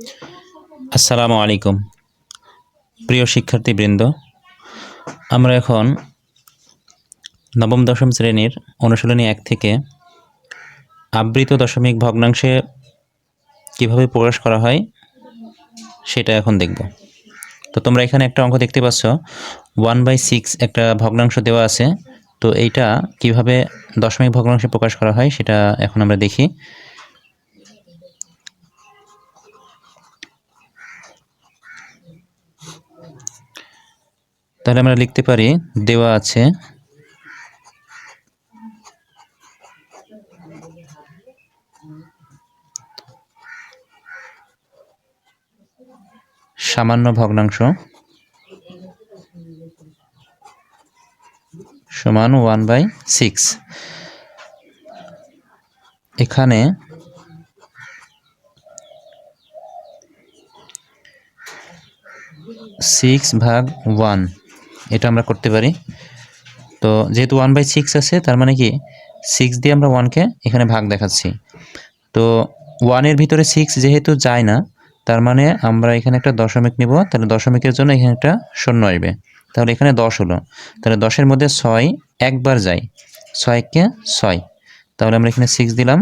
আসসালামু আলাইকুম প্রিয় শিক্ষার্থীবৃন্দ, আমরা এখন নবম দশম শ্রেণীর অনুশীলনী 1 থেকে আবৃত দশমিক ভগ্নাংশে কিভাবে প্রকাশ করা হয় সেটা এখন দেখব। তো তোমরা এখানে একটা অঙ্ক দেখতে পাচ্ছ, 1/6 একটা ভগ্নাংশ দেওয়া আছে। তো এইটা কিভাবে দশমিক ভগ্নাংশে প্রকাশ করা হয় সেটা এখন আমরা দেখি। তাহলে আমরা লিখতে পারি, দেওয়া আছে সামান্য ভগ্নাংশ সমান 1/6। এখানে সিক্স ভাগ 1 এটা আমরা করতে পারি। তো যেহেতু 1/6 আছে, তার মানে কি 6 দিয়ে আমরা 1কে এখানে ভাগ দেখাচ্ছি। তো 1-এর ভিতরে 6 যেহেতু যায় না, তার মানে আমরা এখানে একটা দশমিক নিব। তাহলে দশমিকের জন্য এখানে একটা শূন্য আসবে। তাহলে এখানে 10 হলো। তাহলে 10-এর মধ্যে 6 একবার যায়, 6কে 6। তাহলে আমরা এখানে 6 দিলাম।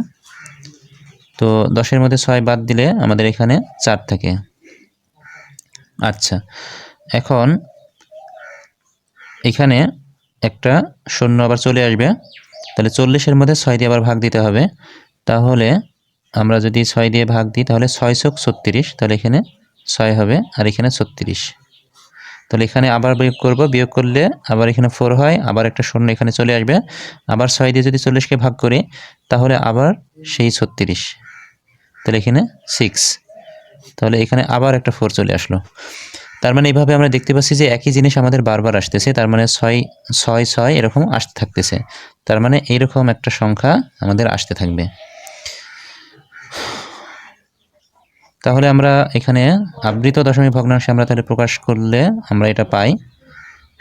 তো 10-এর মধ্যে 6 বাদ দিলে আমাদের এখানে 4 থাকে। আচ্ছা, এখন এখানে একটা শূন্য আবার চলে আসবে। তাহলে 40-এর মধ্যে 6 দিয়ে আবার ভাগ দিতে হবে। তাহলে আমরা যদি 6 দিয়ে ভাগ দিই তাহলে 6 × 36, তাহলে এখানে 6 হবে আর এখানে 36। তাহলে এখানে আবার বিয়োগ করব, বিয়োগ করলে আবার এখানে 4 হয়, আবার একটা শূন্য এখানে চলে আসবে। আবার 6 দিয়ে যদি 40কে ভাগ করি তাহলে আবার সেই 36, তাহলে এখানে 6। তাহলে এখানে আবার একটা 4 চলে আসলো। তার মানে এইভাবে আমরা দেখতে পাচ্ছি যে একই জিনিস আমাদের বারবার আসতেছে। তার মানে 6 6 6 এরকম আসতে থাকতেছে। তার মানে এইরকম একটা সংখ্যা আমাদের আসতে থাকবে। তাহলে আমরা এখানে আবৃত দশমিক ভগ্নাংশে আমরা তাহলে প্রকাশ করলে আমরা এটা পাই।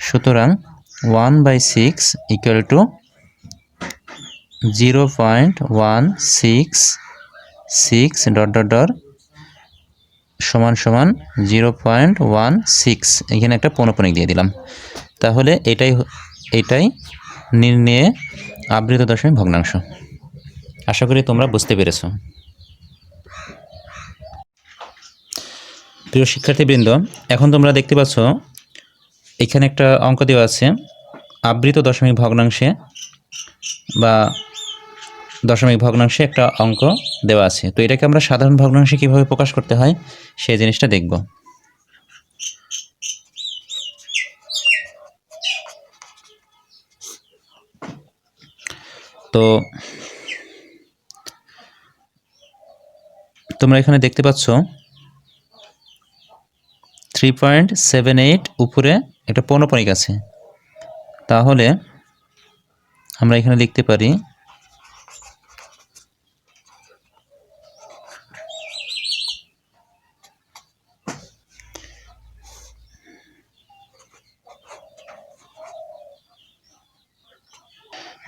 সুতরাং 1/6 = 0.166 ... সমান সমান 0.16। এখানে একটা পৌনঃপুনিক দিয়ে দিলাম। তাহলে এটাই নির্ণয়ে আবৃত দশমিক ভগ্নাংশ। আশা করি তোমরা বুঝতে পেরেছ। প্রিয় শিক্ষার্থীবৃন্দ, এখন তোমরা দেখতে পাচ্ছ এখানে একটা অঙ্ক দেওয়া আছে আবৃত দশমিক ভগ্নাংশে বা দশমিক ভগ্নাংশে একটা অঙ্ক দেওয়া আছে। তো এটাকে আমরা সাধারণ ভগ্নাংশে কিভাবে প্রকাশ করতে হয় সেই জিনিসটা দেখব। তো তোমরা এখানে দেখতে পাচ্ছ 3.78 উপরে একটা পৌনঃপুনিক আছে। তাহলে আমরা এখানে লিখতে পারি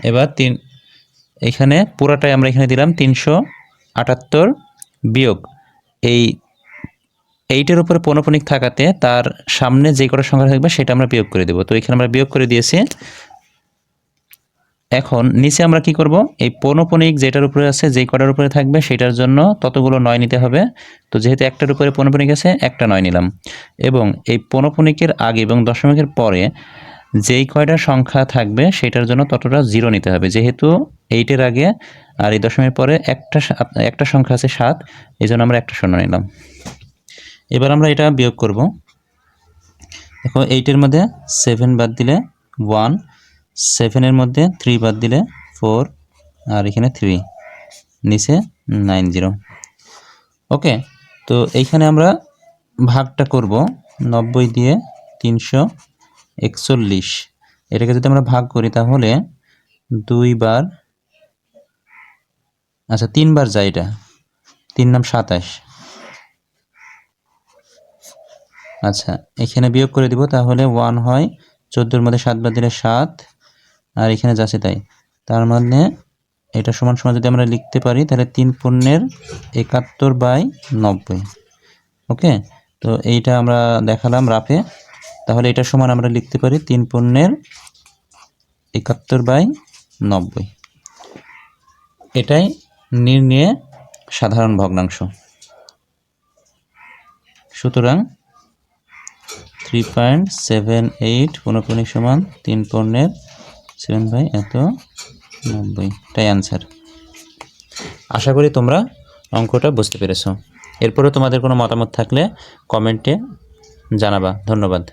এবার এখানে পুরাটাই আমরা এখানে দিলাম 378 বিয়োগ এই 8-এর উপরে পৌনঃপুনিক থাকাতে তার সামনে যে কটা সংখ্যা থাকবে সেটা আমরা বিয়োগ করে দেব। তো এখানে আমরা বিয়োগ করে দিয়েছি। এখন নিচে আমরা কি করব, এই পৌনঃপুনিক যেটার উপরে আছে, যেই কটার উপরে থাকবে সেটার জন্য ততগুলো 9 নিতে হবে। তো যেহেতু একটার উপরে পৌনঃপুনিক আছে, একটা 9 নিলাম। এবং এই পৌনঃপুনিকের আগে এবং দশমিকের পরে যেই কয়টা সংখ্যা থাকবে সেটার জন্য ততটা 0 নিতে হবে। যেহেতু 8-এর আগে আর এই দশমিকের পরে একটা সংখ্যা আছে 7, এই জন্য আমরা একটা শূন্য নিলাম। এবার আমরা এটা বিয়োগ করব। দেখো 8-এর মধ্যে 7 বাদ দিলে 1, 7-এর মধ্যে 3 বাদ দিলে 4, আর এখানে 3, নিচে 90। ওকে, তো এইখানে আমরা ভাগটা করব 90 দিয়ে 341। এটাকে যদি আমরা ভাগ করি তাহলে 2 বার, আচ্ছা 3 বার যায়, এটা 3 নাম 27। আচ্ছা, এখানে বিয়োগ করে দিব, তাহলে 1 হয়। 14-এর মধ্যে 7 বাদ দিলে 7, আর এখানে যাচ্ছে তাই। তার মানে এটা সমান সমান যদি আমরা লিখতে পারি তাহলে 3 × 71/90। ওকে, তো এইটা আমরা দেখালাম রাফে। তাহলে এটা সমান আমরা লিখতে পারি 3/71/90। এটাই নির্ণয়ে সাধারণ ভগ্নাংশ। সুতরাং 3.78 পৌনঃপুনিক সমান 3/7/90, এটাই অ্যান্সার। আশা করি তোমরা অঙ্কটা বুঝতে পেরেছো। এরপরে তোমাদের কোনো মতামত থাকলে কমেন্টে জানাবা। ধন্যবাদ।